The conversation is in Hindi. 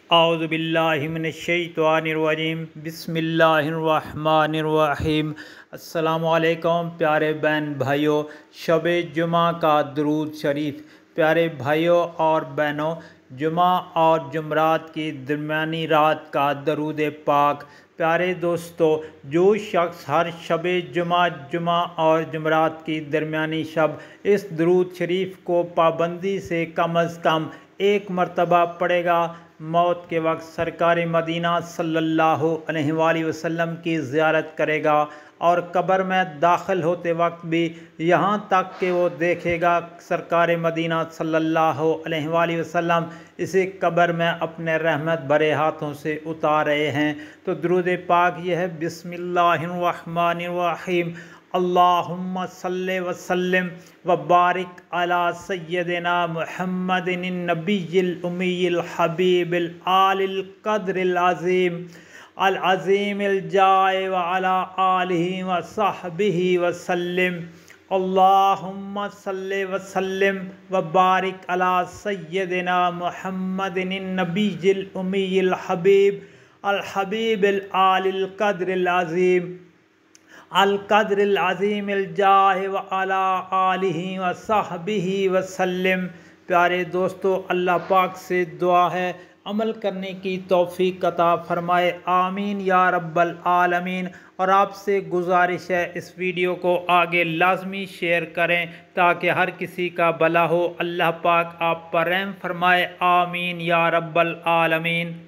औज़ुबिल्लाहिमिनश्शैतानिर्रजीम बिस्मिल्लाहिर्रहमानिर्रहीम। अस्सलामुअलैकुम प्यारे बहन भाइयों, शब जुमा का दरूद शरीफ। प्यारे भाइयों और बहनों, जुमा और जुमरात की दरमियानी रात का दरूद पाक। प्यारे दोस्तों, जो शख्स हर शब जुमा और जुमरात की दरमियानी शब इस दरूद शरीफ को पाबंदी से कम अज़ कम एक मरतबा पढ़ेगा, मौत के वक्त सरकार मदीना सल्लल्लाहु अलैहि वसल्लम की ज़ियारत करेगा और कब्र में दाखिल होते वक्त भी यहाँ तक कि वो देखेगा सरकार मदीना सल्लल्लाहु अलैहि वसल्लम इसे कब्र में अपने रहमत भरे हाथों से उतार रहे हैं। तो दुरूद पाक ये है, बिस्मिल्लाहिर्रहमानिर्रहीम, अल्लाहुम्मा सल्ले वसल्लिम व बारिक अला सय्यदिना मुहम्मदिन नबिय्यिल उम्मिय्यिल हबीबिल आलिल क़द्रिल अज़ीम अल अज़ीमिल जाए व अला आलिहि व सहबिहि वसल्लिम। अल्लाहुम्मा सल्ले वसल्लिम व बारिक अला सय्यदिना मुहम्मदिन नबिय्यिल उम्मिय्यिल हबीब अल हबीबिल आलिल क़द्रिल अज़ीम अल क़द्रिल अज़ीमिल जाह व अला आलिहि व सहबिहि वसल्लिम। प्यारे दोस्तों, अल्लाह पाक से दुआ है अमल करने की तौफ़ीक़ अता फ़रमाए, आमीन या रब्बल आलमीन। और आपसे गुजारिश है, इस वीडियो को आगे लाजमी शेयर करें ताकि हर किसी का भला हो। अल्लाह पाक आप पर रहम फ़रमाए, आमीन या रब्बल आलमीन।